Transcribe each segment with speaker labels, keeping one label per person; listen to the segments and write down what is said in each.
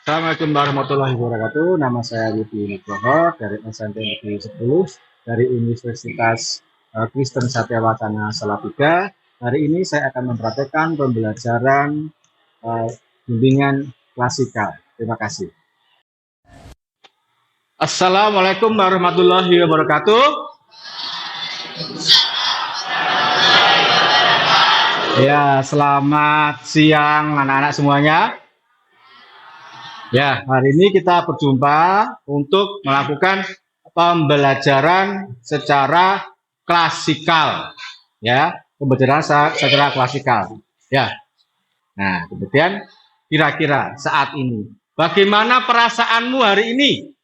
Speaker 1: Assalamualaikum warahmatullahi wabarakatuh. Nama saya Yudi Nugroho dari SMP Negeri 10 dari Universitas Kristen Satya Wacana Salatiga. Hari ini saya akan mempraktekkan pembelajaran bimbingan klasikal. Terima kasih. Assalamualaikum warahmatullahi wabarakatuh. Ya, selamat siang anak-anak semuanya. Ya, hari ini kita berjumpa untuk melakukan pembelajaran secara klasikal. Ya, pembelajaran secara klasikal. Ya. Nah, kemudian kira-kira saat ini, bagaimana perasaanmu hari ini?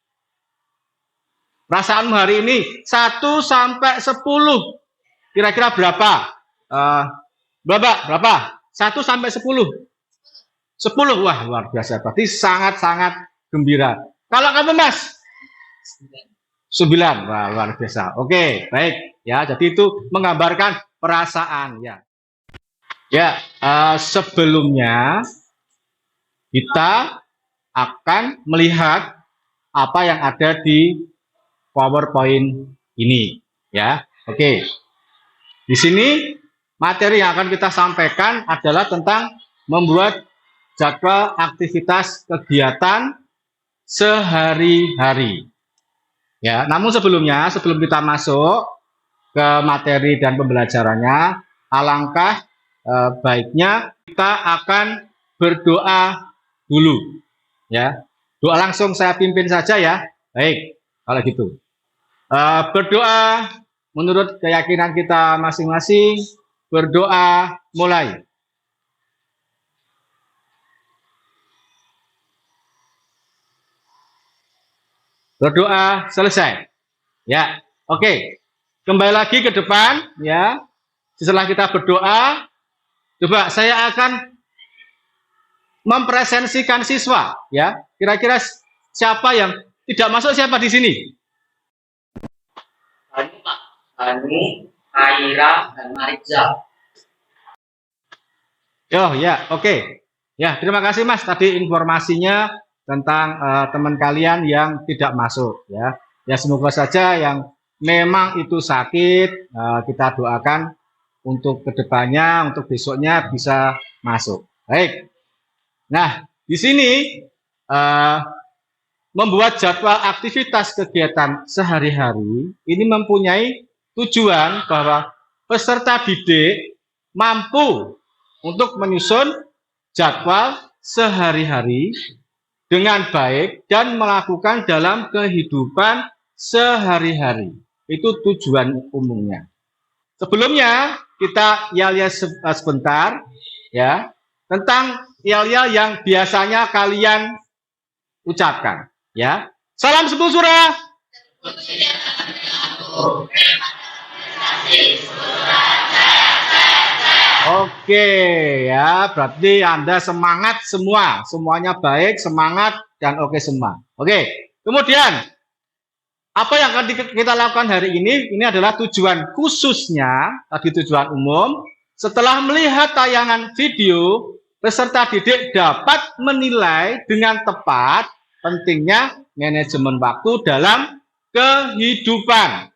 Speaker 1: Perasaanmu hari ini 1 sampai 10. Kira-kira berapa? Berapa? 1 sampai 10. 10, wah luar biasa, berarti sangat-sangat gembira. Kalau kamu Mas? 9, wah luar biasa. Oke, baik ya. Jadi itu menggambarkan perasaan ya. Ya, sebelumnya kita akan melihat apa yang ada di PowerPoint ini ya. Oke. Di sini materi yang akan kita sampaikan adalah tentang membuat jadwal aktivitas kegiatan sehari-hari. Ya, namun sebelum kita masuk ke materi dan pembelajarannya, alangkah baiknya kita akan berdoa dulu. Ya, doa langsung saya pimpin saja ya. Baik, kalau gitu. Berdoa menurut keyakinan kita masing-masing. Berdoa mulai. Berdoa selesai. Ya, oke. Kembali lagi ke depan ya. Setelah kita berdoa, coba saya akan mempresensikan siswa ya. Kira-kira siapa yang tidak masuk, siapa di sini?
Speaker 2: Hani, Aira, dan Mariza.
Speaker 1: Oh ya, oke. Ya, terima kasih Mas tadi informasinya tentang teman kalian yang tidak masuk ya. Ya semoga saja yang memang itu sakit kita doakan untuk kedepannya, untuk besoknya bisa masuk. Baik. Nah, di sini membuat jadwal aktivitas kegiatan sehari-hari ini mempunyai tujuan bahwa peserta didik mampu untuk menyusun jadwal sehari-hari dengan baik dan melakukan dalam kehidupan sehari-hari. Itu tujuan umumnya. Sebelumnya kita yel-yel sebentar ya tentang yel-yel yang biasanya kalian ucapkan ya. Salam 10 surah. Oke ya, berarti Anda semangat semua, semuanya baik, semangat dan oke semua. Oke, kemudian apa yang akan kita lakukan hari ini? Ini adalah tujuan khususnya, tadi tujuan umum. Setelah melihat tayangan video, peserta didik dapat menilai dengan tepat pentingnya manajemen waktu dalam kehidupan.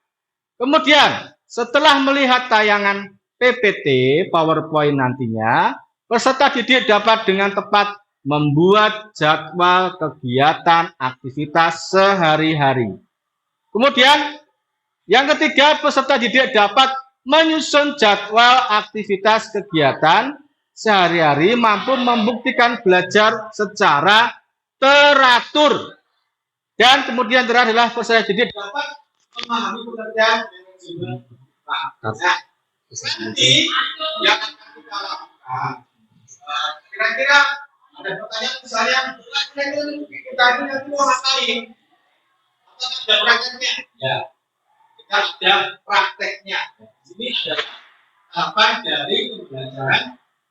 Speaker 1: Kemudian, setelah melihat tayangan PPT, PowerPoint nantinya, peserta didik dapat dengan tepat membuat jadwal kegiatan aktivitas sehari-hari. Kemudian, yang ketiga, peserta didik dapat menyusun jadwal aktivitas kegiatan sehari-hari mampu membuktikan belajar secara teratur. Dan kemudian terakhir adalah peserta didik dapat memahami pekerjaan manajemen waktu. Nanti yang akan kita lakukan, kira-kira ada pertanyaan misalnya, kita ini nanti mau ngapain? Apakah ada prakteknya? Ya, kita ada prakteknya. Ini adalah tahapan dari pembelajaran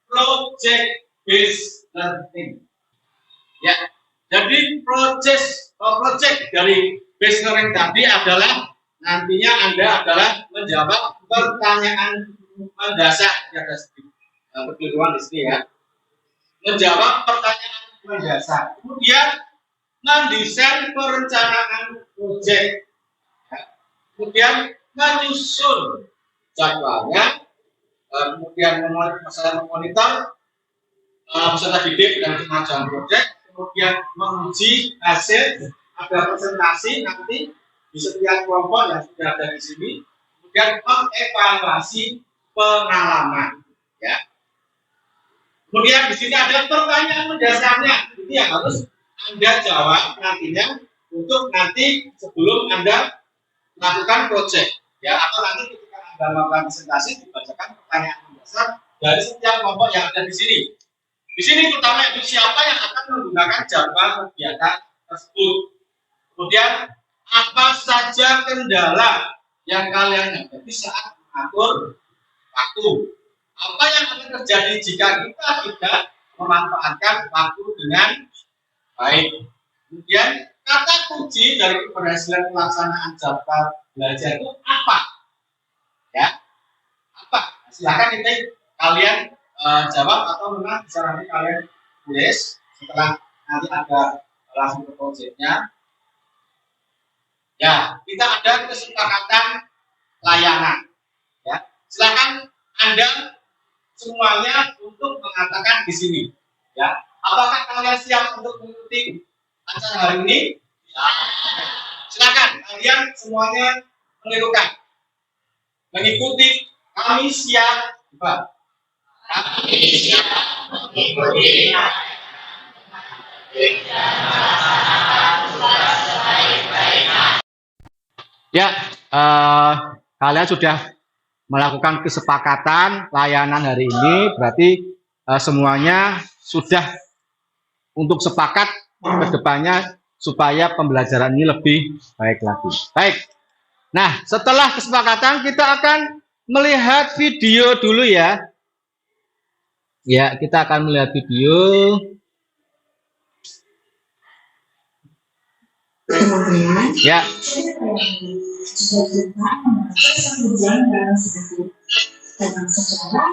Speaker 1: project based learning. Ya, jadi project dari based learning tadi adalah nantinya Anda adalah menjawab pertanyaan mendasar yang ada di kebiruan di sini ya. Menjawab pertanyaan mendasar. Kemudian mendesain perencanaan proyek. Kemudian menyusun jadwalnya, kemudian memonitor peserta didik dan kemajuan proyek, kemudian menguji hasil, ada presentasi nanti di setiap kelompok yang sudah ada di sini, kemudian mengevaluasi pengalaman, ya. Kemudian di sini ada pertanyaan mendasarnya, ini yang harus Anda jawab nantinya untuk nanti sebelum Anda melakukan proyek, ya, atau nanti ketika Anda melakukan presentasi dibacakan pertanyaan mendasar dari setiap kelompok yang ada di sini. Di sini pertama itu siapa yang akan menggunakan jadwal kegiatan tersebut. Kemudian apa saja kendala yang kalian hadapi saat mengatur waktu. Apa yang akan terjadi jika kita tidak memanfaatkan waktu dengan baik. Kemudian kata kunci dari keberhasilan pelaksanaan jadwal belajar itu apa? Ya, apa? Silakan ini kalian jawab atau memang bisa nanti kalian tulis setelah nanti ada langsung ke proyeknya. Ya, kita ada kesepakatan layanan. Ya, silakan Anda semuanya untuk mengatakan di sini. Ya, apakah kalian siap untuk mengikuti acara hari ini? Ya. Silakan kalian semuanya menirukan. Mengikuti kami siap. Coba. Kami siap mengikuti. Ya, kalian sudah melakukan kesepakatan layanan hari ini, berarti semuanya sudah untuk sepakat ke depannya supaya pembelajaran ini lebih baik lagi. Baik. Nah, setelah kesepakatan kita akan melihat video dulu ya. Ya, kita akan melihat video. Ya. Tentang sejarah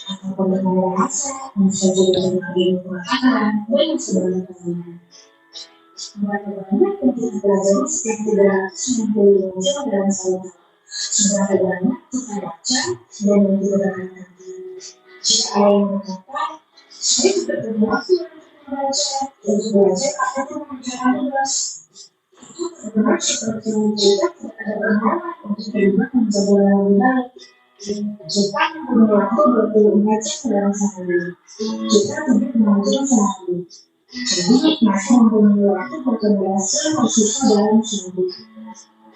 Speaker 1: atau pengetahuan bahasa, bisa juga menjadi makanan dan sebagainya. Banyak untuk belajar sekitar 390 jam dalam sehari. Seberapa banyak kita baca dan menggunakan nanti. Jika ada yang berkata, saya tidak punya waktu untuk membaca dan belajar atau mengerjakan tugas. Itu benar seperti kita tidak ada berharap untuk berubah menjadi lebih baik. Jika punya waktu berpuluh-puluh jam dalam sehari, kita tidak mungkin sehari. Jadi, masih mempunyai waktu berkendasi tersisa dalam seminggu.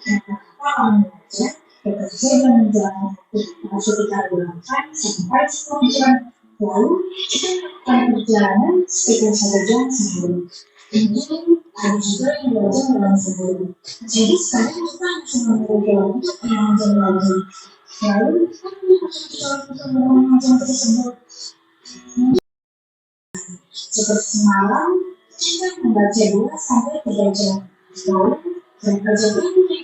Speaker 1: Kata-kata orang belajar, bekerja dan menjalankan aktivitas sekitar 8 sampai 10 jam. Lalu, kita melakukan perjalanan sekitar 1 jam sehari. Mungkin ada juga yang belajar dalam sehari. Jadi, sekarang kita masih memiliki waktu 6 jam lagi. Lalu, kita harus untuk mengajar tersebut. Seperti semalam, kita membaca 2-3 jam. Lalu, bekerja ini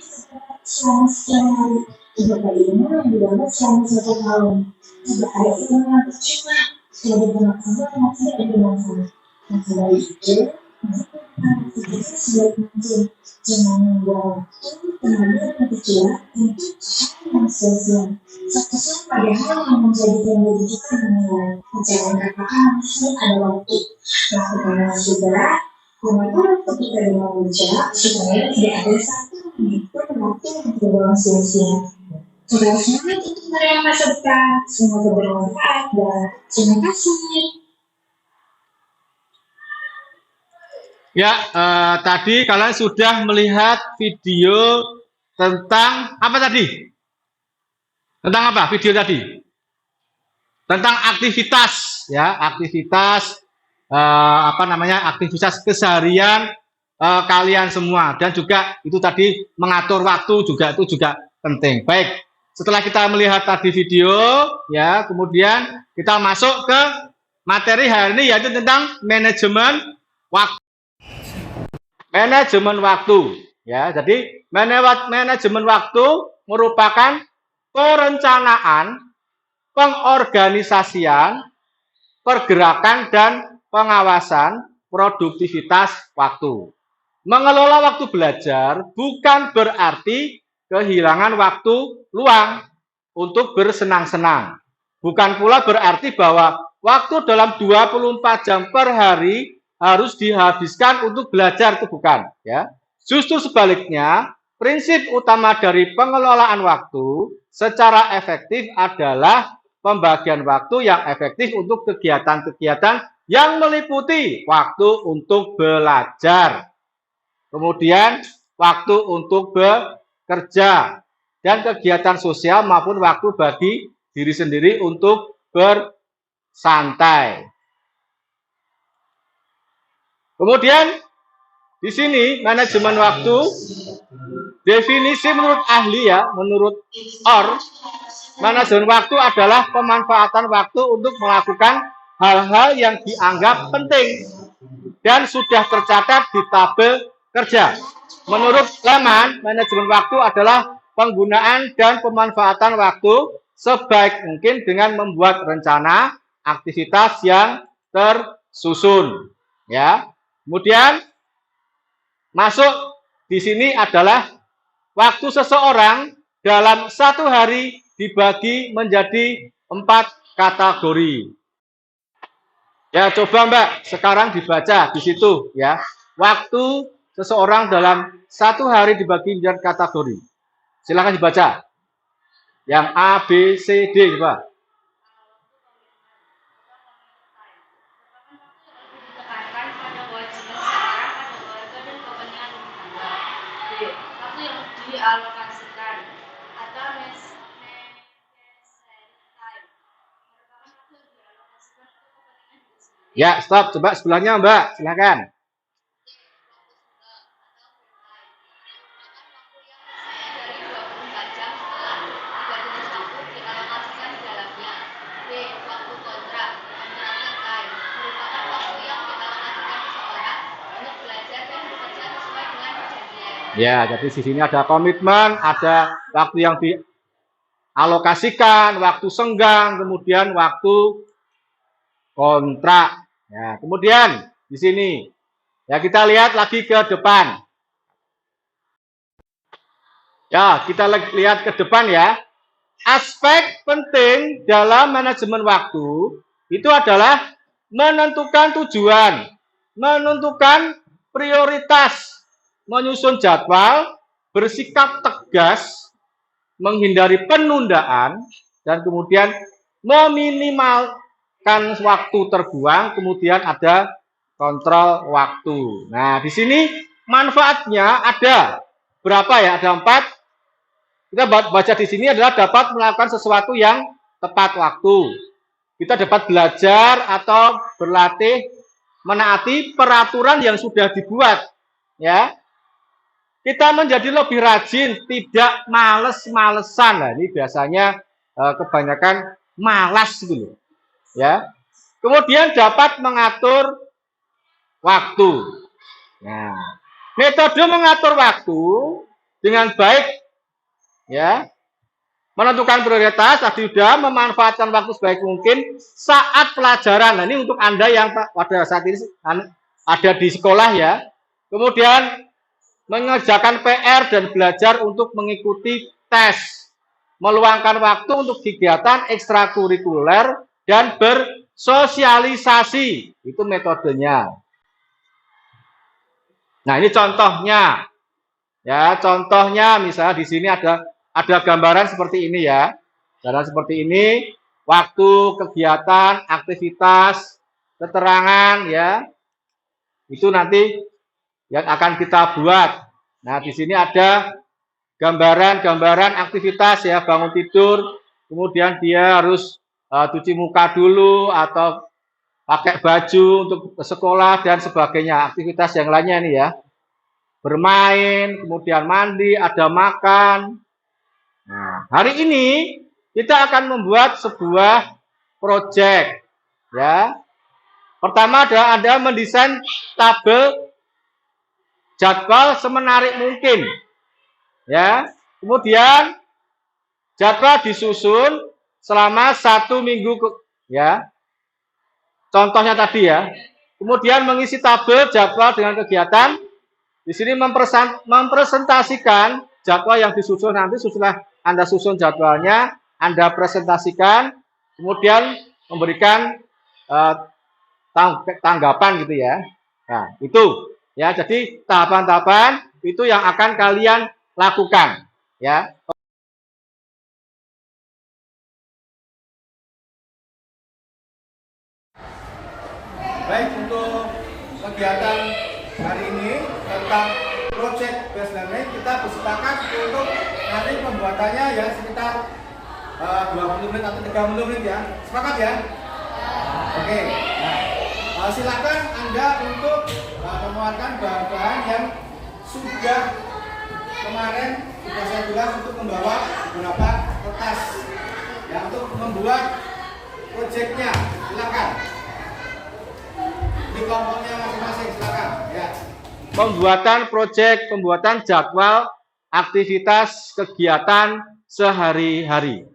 Speaker 1: selama sekian hari. Tidak ada ilmu yang didapat selama 1 tahun. Tidak ada ilmu yang percuma. Tidak ada bermaksud yang tidak bermanfaat. Maka dari itu, melakukan aktivitas sebaik mungkin. Jangan membuang waktu, tenaga, dan pikiran untuk hal yang sia-sia. Fokuslah pada hal yang menjadikan diri kita menilai. Jangan katakan masih ada waktu. Lakukanlah segera, gunakan ketika dengan bijak supaya tidak ada satu menit pun waktu yang terbuang sia-sia. Tetap semangat untuk meraih masa depan. Semoga bermanfaat dan terima kasih. Ya, tadi kalian sudah melihat video tentang apa tadi? Tentang apa video tadi? Tentang aktivitas, ya, aktivitas aktivitas keseharian kalian semua, dan juga itu tadi mengatur waktu juga itu juga penting. Baik, setelah kita melihat tadi video, ya, kemudian kita masuk ke materi hari ini yaitu tentang manajemen waktu. Manajemen waktu, ya. Jadi manajemen waktu merupakan perencanaan, pengorganisasian, pergerakan dan pengawasan produktivitas waktu. Mengelola waktu belajar bukan berarti kehilangan waktu luang untuk bersenang-senang. Bukan pula berarti bahwa waktu dalam 24 jam per hari harus dihabiskan untuk belajar, itu bukan, ya. Justru sebaliknya, prinsip utama dari pengelolaan waktu secara efektif adalah pembagian waktu yang efektif untuk kegiatan-kegiatan yang meliputi waktu untuk belajar, kemudian waktu untuk bekerja, dan kegiatan sosial maupun waktu bagi diri sendiri untuk bersantai. Kemudian di sini manajemen waktu, definisi menurut ahli ya, menurut OR, manajemen waktu adalah pemanfaatan waktu untuk melakukan hal-hal yang dianggap penting dan sudah tercatat di tabel kerja. Menurut Lehman, manajemen waktu adalah penggunaan dan pemanfaatan waktu sebaik mungkin dengan membuat rencana aktivitas yang tersusun. Ya, kemudian masuk di sini adalah waktu seseorang dalam satu hari dibagi menjadi 4 kategori. Ya, coba Mbak, sekarang dibaca di situ ya. Waktu seseorang dalam satu hari dibagi menjadi kategori. Silakan dibaca. Yang A, B, C, D, coba.
Speaker 3: Dialokasikan atau
Speaker 1: Ya, stop. Coba sebelahnya Mbak, silakan. Ya, jadi di sini ada komitmen, ada waktu yang dialokasikan, waktu senggang, kemudian waktu kontrak. Ya, kemudian di sini ya kita lihat lagi ke depan. Ya, kita lihat ke depan ya. Aspek penting dalam manajemen waktu itu adalah menentukan tujuan, menentukan prioritas, menyusun jadwal, bersikap tegas, menghindari penundaan, dan kemudian meminimalkan waktu terbuang, kemudian ada kontrol waktu. Nah, di sini manfaatnya ada berapa ya? Ada 4. Kita baca di sini adalah dapat melakukan sesuatu yang tepat waktu. Kita dapat belajar atau berlatih menaati peraturan yang sudah dibuat, ya. Kita menjadi lebih rajin, tidak males-malesan. Nah, ini biasanya kebanyakan malas gitu, ya. Kemudian dapat mengatur waktu. Nah, metode mengatur waktu dengan baik, ya, menentukan prioritas, tadi sudah, memanfaatkan waktu sebaik mungkin saat pelajaran. Nah, ini untuk Anda yang pada saat ini ada di sekolah ya. Kemudian mengerjakan PR dan belajar untuk mengikuti tes. Meluangkan waktu untuk kegiatan ekstrakurikuler dan bersosialisasi. Itu metodenya. Nah, ini contohnya. Ya, contohnya misalnya di sini ada gambaran seperti ini ya. Gambaran seperti ini, waktu, kegiatan, aktivitas, keterangan ya. Itu nanti yang akan kita buat. Nah, di sini ada gambaran aktivitas ya, bangun tidur, kemudian dia harus cuci muka dulu atau pakai baju untuk ke sekolah dan sebagainya. Aktivitas yang lainnya nih ya. Bermain, kemudian mandi, ada makan. Nah, hari ini kita akan membuat sebuah proyek ya. Pertama adalah Anda mendesain tabel jadwal semenarik mungkin. Ya. Kemudian jadwal disusun selama 1 minggu ya. Contohnya tadi ya. Kemudian mengisi tabel jadwal dengan kegiatan. Di sini mempresentasikan jadwal yang disusun nanti. Setelah Anda susun jadwalnya, Anda presentasikan, kemudian memberikan tanggapan gitu ya. Nah, itu ya. Jadi tahapan-tahapan itu yang akan kalian lakukan ya.
Speaker 4: Baik, untuk kegiatan hari ini tentang project based learning, kita bersepakat untuk nanti pembuatannya ya sekitar 20 menit atau 30 menit ya. Sepakat ya? Oke. Nah, silakan Anda untuk mengeluarkan bahan-bahan yang sudah kemarin sudah saya bilang untuk membawa beberapa kertas ya untuk membuat projectnya. Silakan. Di kelompoknya masing-masing, silakan ya.
Speaker 1: Pembuatan proyek, pembuatan jadwal aktivitas kegiatan sehari-hari.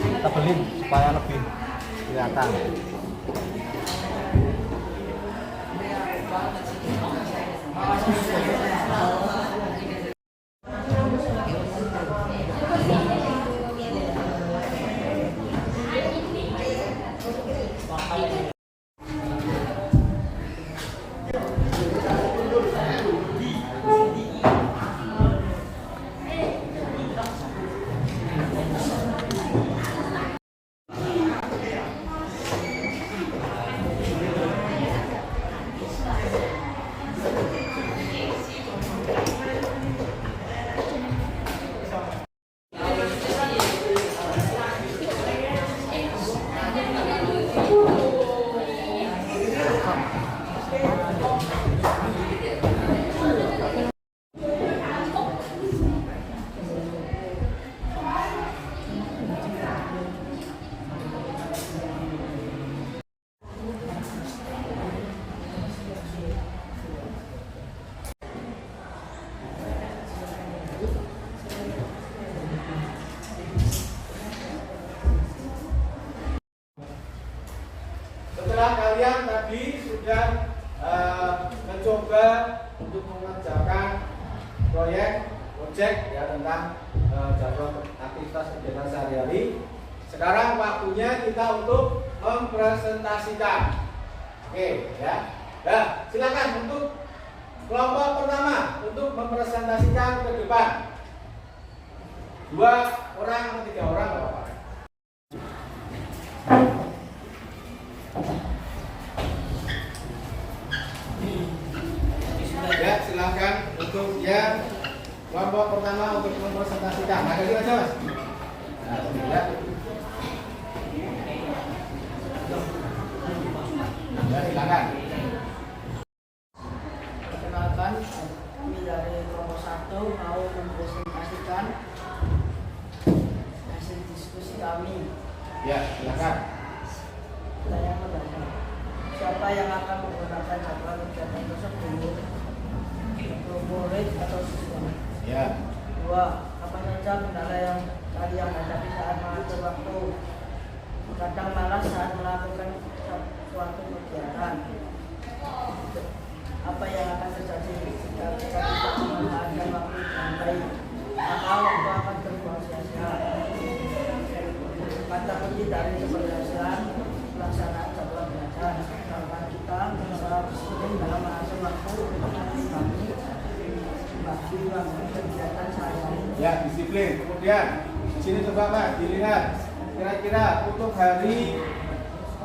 Speaker 4: Kita belin supaya lebih kelihatan. Setelah kalian tadi sudah mencoba untuk mengerjakan project ya tentang jadwal aktivitas kegiatan sehari-hari, sekarang waktunya kita untuk mempresentasikan. Oke ya. Nah, silakan untuk kelompok pertama untuk mempresentasikan ke depan. 2 orang atau 3 orang nggak apa-apa. Ya, silakan untuk yang kelompok pertama untuk mempresentasikan. Nah, gitu aja mas. Nah, ya. Ya, silakan.
Speaker 5: Perkenalkan, kami dari kelompok 1 mau mempresentasikan hasil diskusi kami.
Speaker 4: Ya, silakan.
Speaker 5: Saya bertanya, siapa yang akan menggunakan jadwal kegiatan tersebut? Murid atau siswa?
Speaker 4: Ya.
Speaker 5: 2. Apa saja kendala yang kalian hadapi saat mengatur waktu? Kadang malas saat melakukan suatu kegiatan. Apa yang akan terjadi jika kita tidak memanfaatkan waktu dengan baik? Maka waktu akan terbuang sia-sia. Kata kunci dari keberhasilan pelaksanaan jadwal belajar. Misalkan kita berusaha disiplin dalam mengatur waktu kami bagi waktu kegiatan sehari-hari.
Speaker 4: Ya, disiplin. Kemudian di sini coba Mas dilihat kira-kira untuk hari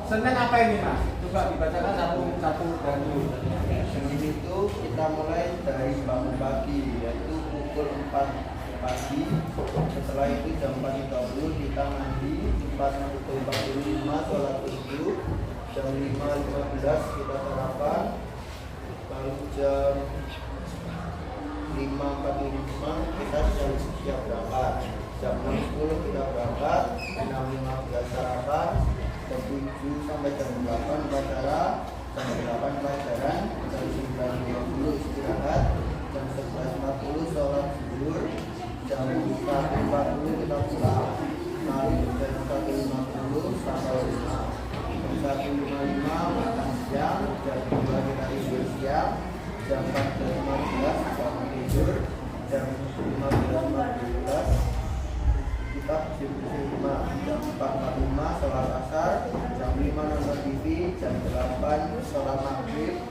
Speaker 4: Senin apa ini Mas? Coba dibacakan satu dan dulu.
Speaker 6: Senin itu kita mulai dari bangun pagi, yaitu pukul 4 pagi. Setelah itu jam 4.30 kita mandi, 4.45 sholat subuh, jam 5.15 kita sarapan, lalu jam 5.45 kita siap berangkat, jam 6.10 kita berangkat, 6.15 sarapan, jam 7 sampai jam 8 upacara, jam 8 pelajaran, jam 9.20 istirahat, jam 11.40 sholat zuhur, jam 1.40 kita pulang, lalu jam 1.50 sampai 5, jam 1.55 makan siang, jam 2 kita tidur siang, jam 14.15 bangun tidur, jam 15.15 kita bersih-bersih rumah, jam 4.45 sholat asar, jam 5 nonton TV, jam 8 sholat maghrib,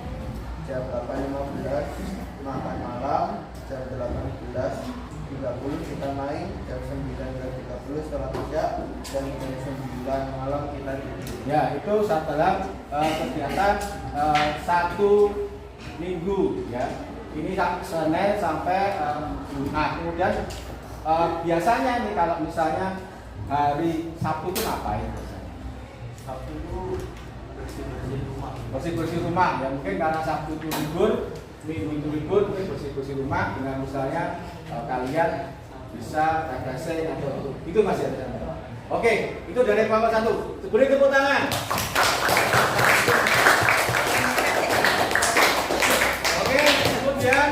Speaker 6: jam 8.15 makan malam, jam 18.30 kita main, jam 9.30 sholat isya, dan jam 9 malam kita tidur.
Speaker 4: Ya, itu dalam kegiatan 1 minggu ya. Ini Senin sampai Jumat. Kemudian biasanya nih kalau misalnya hari Sabtu itu ngapain biasanya?
Speaker 6: Sabtu itu bersih-bersih rumah.
Speaker 4: Bersih-bersih rumah ya, mungkin karena Sabtu itu libur, Minggu itu libur, mungkin bersih-bersih rumah dengan misalnya kalian bisa refreshing atau itu masih ada. Oke, itu dari kelompok 1. Beri tepuk tangan. Oke, kemudian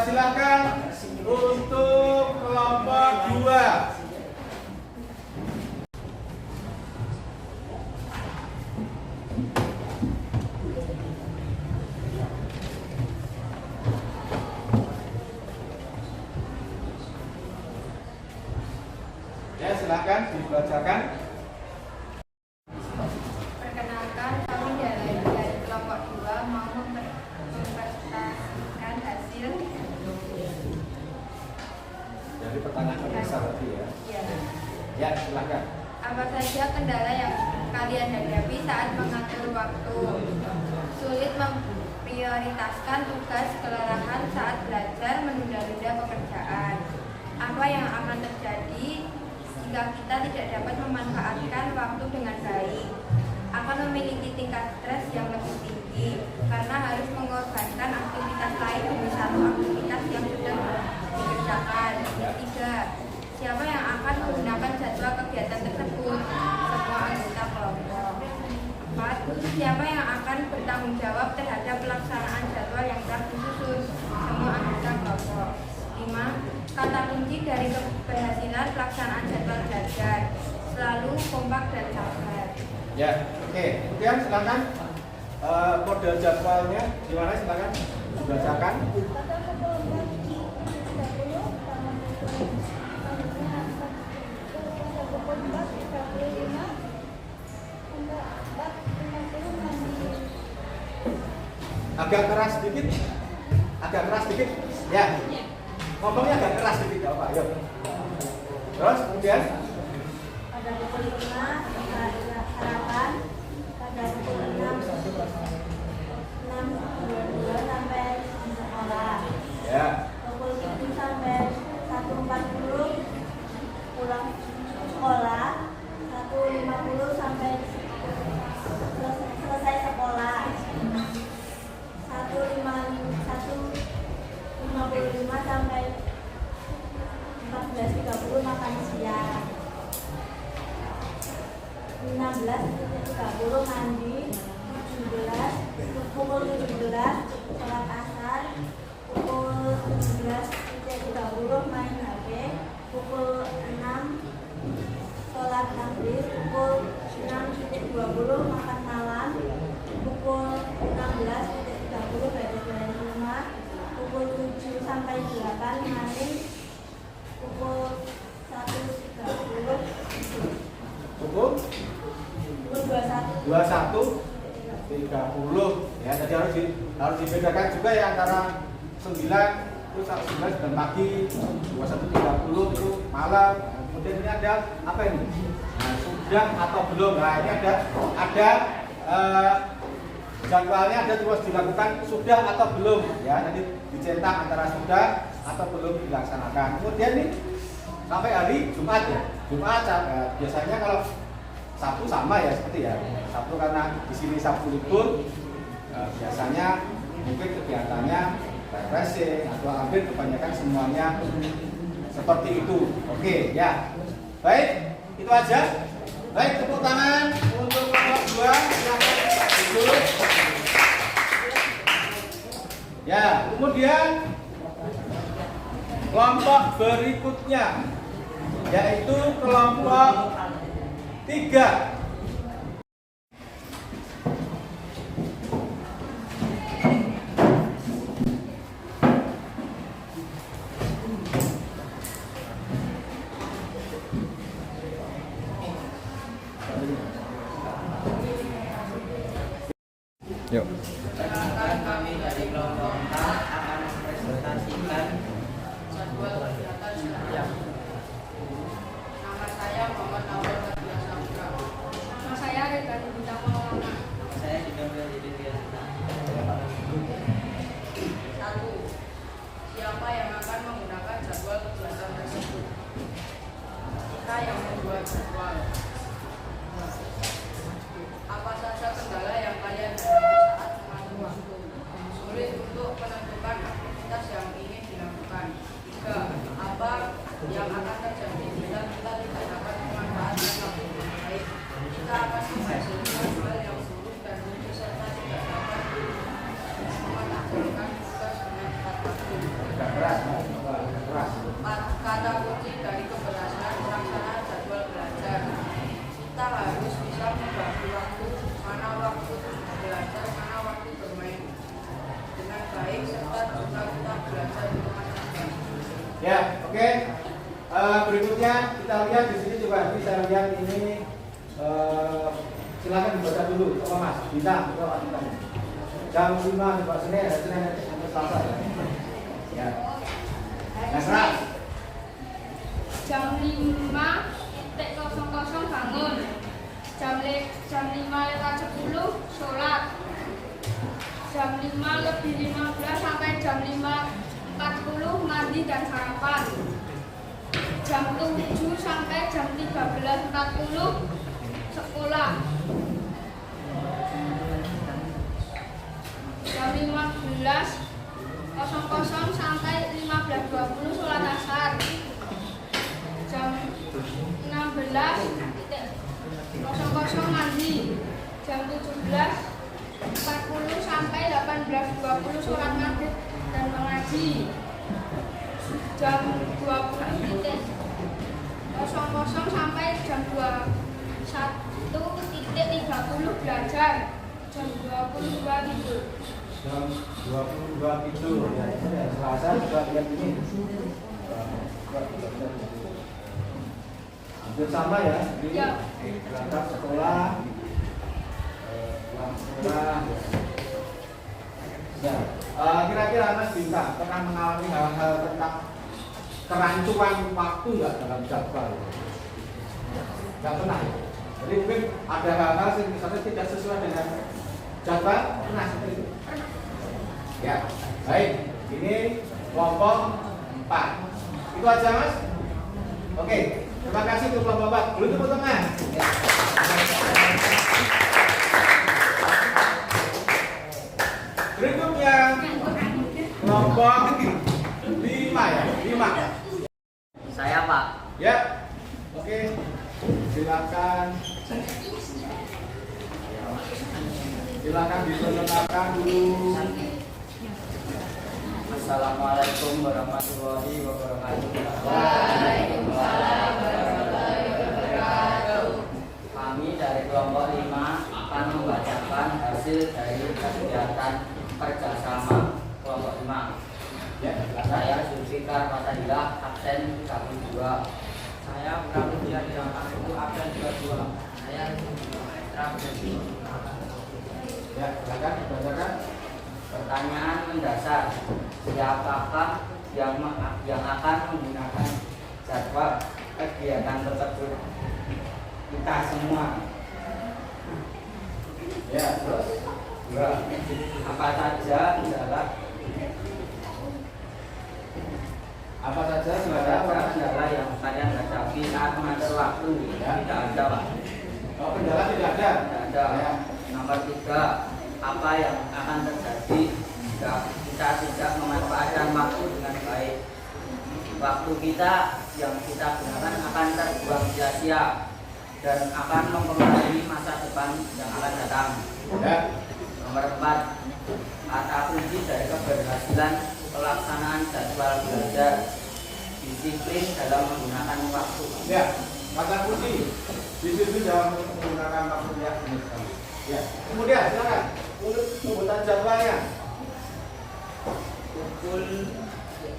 Speaker 4: silakan untuk kelompok 2. Ya, silakan dibacakan.
Speaker 3: Perkenalkan, kami dari kelompok 2 mau mempresentasikan hasil
Speaker 4: Dari pertanyaan besar tadi ya.
Speaker 3: ya.
Speaker 4: Ya, silakan.
Speaker 3: Apa saja kendala yang kalian hadapi saat mengatur waktu? Sulit memprioritaskan tugas, kelelahan saat belajar, menunda-nunda pekerjaan. Apa yang akan terjadi jika kita tidak dapat memanfaatkan waktu dengan baik? Akan memiliki tingkat stres yang lebih tinggi karena harus mengorbankan aktivitas lain demi satu aktivitas yang sudah dikerjakan. 3. Siapa yang akan menggunakan jadwal kegiatan tersebut? Semua anggota kelompok. 4. Siapa yang akan bertanggung jawab terhadap pelaksanaan jadwal yang telah disusun? Semua anggota kelompok. 5. Kata kunci dari keberhasilan pelaksanaan jadwal belajar: selalu kompak dan sabar.
Speaker 4: Ya, oke. Kemudian silakan model jadwalnya gimana, silakan dibacakan. Agak keras sedikit. Ya. ngomongnya agak keras sedikit apa? Ayo. Terus kemudian
Speaker 7: Pada pukul 5 sarapan, pada pukul 6.22 sampai sekolah.
Speaker 4: ya.
Speaker 7: Pukul 7 sampai 1.40 pulang sekolah. 1.50 sampai selesai sekolah. 1.55 sampai 14.30 makan siang. 16.30 mandi. Pukul 17 sholat asar. Pukul 17.30 main HP. Pukul 6 sholat maghrib. Pukul 6.20 makan malam. Pukul 16.30 beres-beres rumah. Pukul 7 sampai 8 main. Pukul 1.30
Speaker 4: Cukup?
Speaker 7: pukul 21
Speaker 4: 21.30 ya, jadi harus dibedakan juga ya antara 9 terus 9 dan pagi, 21.30 itu malam. Nah, kemudian ini ada apa ini? Nah, sudah atau belum? Nah, ini ada jadwalnya, ada terus dilakukan sudah atau belum ya, nanti dicetak antara sudah atau belum dilaksanakan. Kemudian ini sampai hari Jumat ya. Jumat biasanya kalau Sabtu sama ya, seperti ya. Sabtu karena di sini Sabtu libur, biasanya mungkin kegiatannya refreshing atau hampir kebanyakan semuanya seperti itu. Oke ya. Baik, itu aja. Baik, tepuk tangan untuk kelompok 2 yang duduk. Ya, kemudian kelompok berikutnya yaitu kelompok 3.
Speaker 6: Yuk.
Speaker 2: Perkenalkan, kami dari kelompok 4 akan mempresentasikan jadwal kegiatan setiap. Nama saya Muhammad Awal Nadia Samra. Nama saya Rekan Bintang Maulana. Saya Didonggel Didi Biasa. 1. Siapa yang akan menggunakan jadwal kegiatan tersebut? Kita yang membuat jadwal. Apa saja kendala yang kalian hadapi saat mengatur waktu? Sulit untuk menentukan aktivitas yang ingin dilakukan. 3. Apa yang akan terjadi bila kita tidak dapat memanfaatkan waktu dengan baik? Kita akan menghasilkan hal yang buruk dan lucu serta tidak dapat melaksanakan tugas dengan tepat waktu.
Speaker 4: Keras.
Speaker 2: 4. Kata kunci dari keberhasilan pelaksanaan jadwal belajar. Kita harus bisa membagi waktu, mana waktu belajar, mana waktu bermain dengan baik, serta juga kita belajar di rumah saja.
Speaker 4: Ya, oke. Berikutnya kita lihat di sini coba bisa lihat ini. Silakan dibaca dulu, apa Mas? Bintang, coba Bintang. Jam 5 coba Senin sampai Selasa ya. Ya. Nah, Serat.
Speaker 8: Jam 5.00 bangun. Jam 5.10 sholat. Jam 5:15 sampai jam 5.40 mandi dan sarapan. Jam 7 sampai jam 13.40 sekolah. Jam 15.00 sampai 15.20 sholat asar. Jam 16.00 mandi. Jam 17.40 sampai 18.20 sholat maghrib dan mengaji. Jam 20.00 sampai jam 21.30 belajar. Jam 22 tidur.
Speaker 4: Jam 22 tidur ya. Selasa juga lihat ini. Hampir sama ya. Ini
Speaker 8: Ya.
Speaker 4: berangkat sekolah. Pulang sekolah. Ya. Kira-kira Mas Bintang pernah mengalami hal-hal tentang kerancuan waktu nggak dalam jadwal? Nggak pernah ya? Jadi mungkin ada hal-hal yang misalnya tidak sesuai dengan jadwal, pernah seperti itu? Ya, baik. Ini kelompok 4. Itu aja Mas? Oke, terima kasih untuk kelompok 4. Boleh tepuk tangan? Ya. Berikutnya kelompok 5 ya, 5.
Speaker 5: Saya Pak.
Speaker 4: Ya, oke. Silakan. Silakan diperkenalkan dulu.
Speaker 5: Assalamualaikum warahmatullahi wabarakatuh.
Speaker 2: Waalaikumsalam warahmatullahi wabarakatuh.
Speaker 5: Kami dari kelompok 5 akan membacakan hasil dari kegiatan kerjasama kelompok 5.
Speaker 4: Ya,
Speaker 5: Saya Zulfikar Fatadilah, absen 32. Saya Pramudia Diangkang absen 32. Saya absen 2.
Speaker 4: ya, silakan dibacakan.
Speaker 5: Pertanyaan mendasar, siapakah yang akan menggunakan jadwal kegiatan tersebut? Kita semua.
Speaker 4: Ya, terus.
Speaker 5: Apa saja adalah kendala yang kalian hadapi saat mengatur waktu?
Speaker 4: Ya.
Speaker 5: Tidak ada, Pak.
Speaker 4: Oh, kendala tidak ada.
Speaker 5: Tidak ada.
Speaker 4: Ya.
Speaker 5: Nomor 3, apa yang akan terjadi jika kita tidak memanfaatkan waktu dengan baik? Waktu kita yang kita gunakan akan terbuang sia-sia dan akan mempengaruhi masa depan yang akan datang.
Speaker 4: Ya.
Speaker 5: Nomor 4, kata kunci dari keberhasilan pelaksanaan jadwal belajar, disiplin dalam menggunakan waktu.
Speaker 4: Ya, kata kunci disiplin dalam menggunakan waktu ya. Ya. Kemudian silakan untuk pembuatan jadwalnya.
Speaker 5: Pukul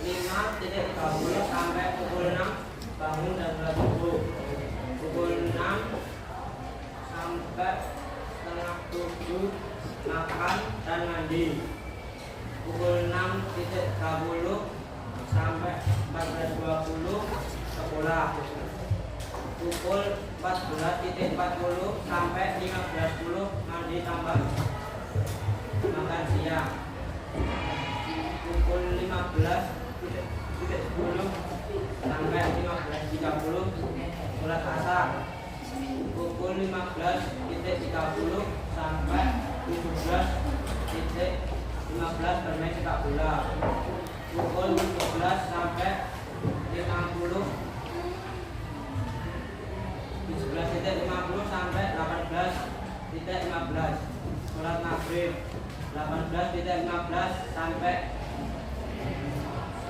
Speaker 5: 5.30 sampai pukul 6 bangun dan sholat subuh. Pukul 6 sampai setengah 7 makan dan mandi. Pukul 6.30 sampai 14.20 sekolah. Pukul 14.40 sampai 15.10 mandi tambah makan siang. Pukul 15.10 sampai 15.30 sholat asar. Pukul 15.30 sampai 17.15 bermain sepak bola. Pukul 17 sampai 50 11.50 sampai 18.15 sholat maghrib. 18.15 sampai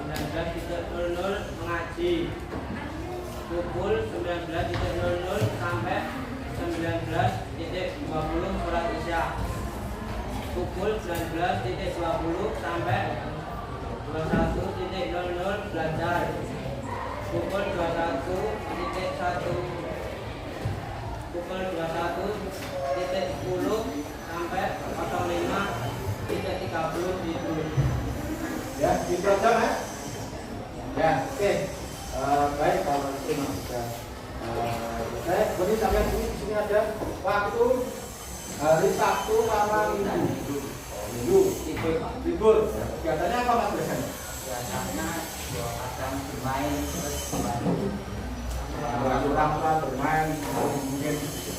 Speaker 5: 19.00 mengaji. Pukul 19.00 sampai 19.20 sholat isya. Pukul 19.20 sampai 21.00 belajar. Pukul 21.10 sampai 05.30 tidur.
Speaker 4: Ya, gitu aja Mas. Ya, oke. Baik kalau itu Mas sudah. Saya boleh sampai sini ada waktu hari Sabtu sama Minggu. Libur. Kegiatannya apa Mas biasanya?
Speaker 5: Biasanya kadang bermain terus bantu
Speaker 4: Orang tua bermain, mungkin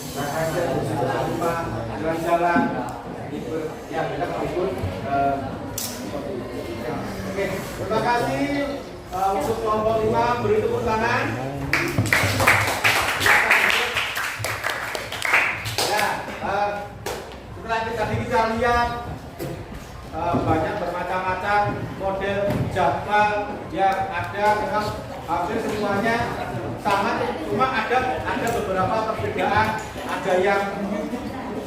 Speaker 4: saja di rumah, jalan-jalan. Ya, kita libur. Oke, terima kasih untuk kelompok 5, beri tepuk tangan. Ya, setelah tadi kita lihat banyak bermacam-macam model jadwal yang ada, memang hampir semuanya sama, cuma ada beberapa perbedaan. Ada yang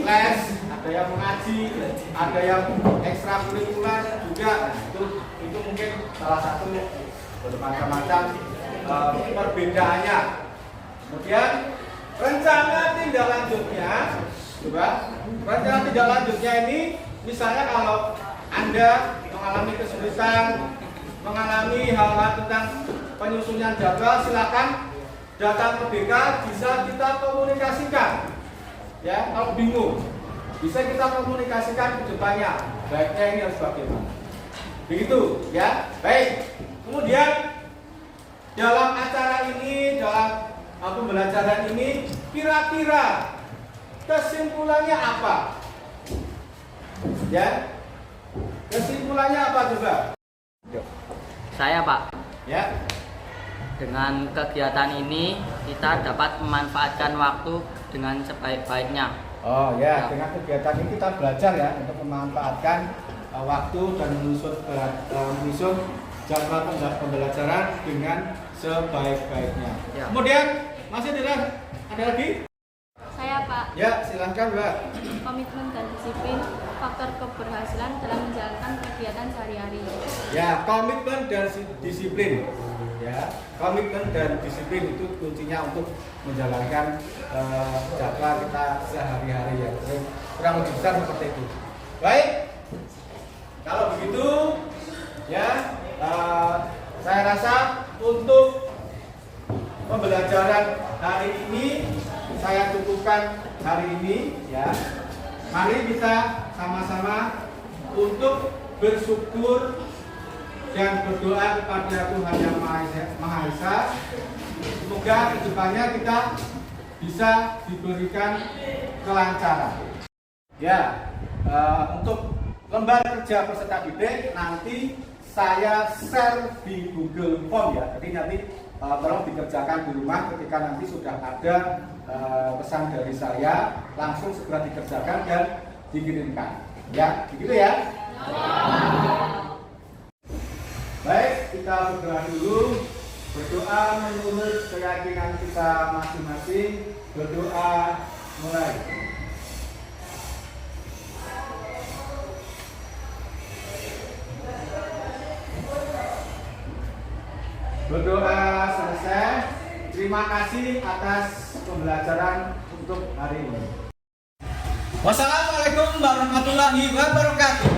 Speaker 4: les, ada yang mengaji, ada yang ekstrakurikuler juga. Itu mungkin salah satu bermacam-macam perbedaannya. Kemudian rencana tindak lanjutnya, coba rencana tindak lanjutnya ini, misalnya kalau Anda mengalami kesulitan mengalami hal-hal tentang penyusunan jadwal, silakan datang ke BK, bisa kita komunikasikan. Ya, kalau bingung, bisa kita komunikasikan ke depannya. Baiknya ini harus bagaimana. Begitu, ya. Baik. Kemudian dalam acara ini, dalam pembelajaran ini, kira-kira kesimpulannya apa? Ya, kesimpulannya apa coba?
Speaker 9: Saya Pak,
Speaker 4: Ya,
Speaker 9: dengan kegiatan ini kita dapat memanfaatkan waktu dengan sebaik-baiknya.
Speaker 4: oh ya, dengan kegiatan ini kita belajar ya untuk memanfaatkan waktu dan menyusun jadwal pembelajaran dengan sebaik-baiknya.
Speaker 9: Ya.
Speaker 4: Kemudian masih ada lagi?
Speaker 7: Saya Pak,
Speaker 4: Ya, silahkan Mbak.
Speaker 7: komitmen dan disiplin faktor keberhasilan dalam menjalankan kegiatan sehari-hari.
Speaker 4: Ya, komitmen dan disiplin. Ya, komitmen dan disiplin itu kuncinya untuk menjalankan jadwal kita sehari-hari ya. Kurang lebih besar seperti itu. Baik, kalau begitu ya, saya rasa untuk pembelajaran hari ini saya cukupkan hari ini ya. Mari kita sama-sama untuk bersyukur dan berdoa kepada Tuhan Yang Maha Esa. Semoga kedepannya kita bisa diberikan kelancaran. Ya, untuk lembar kerja peserta didik nanti saya share di Google Form ya. Jadi nanti tolong dikerjakan di rumah. Ketika nanti sudah ada pesan dari saya, langsung segera dikerjakan dan dikirimkan. Ya, begitu ya. Baik, kita berdoa dulu. Berdoa menurut keyakinan kita masing-masing. Berdoa mulai. Berdoa selesai. Terima kasih atas pembelajaran untuk hari ini. Wassalamualaikum warahmatullahi wabarakatuh.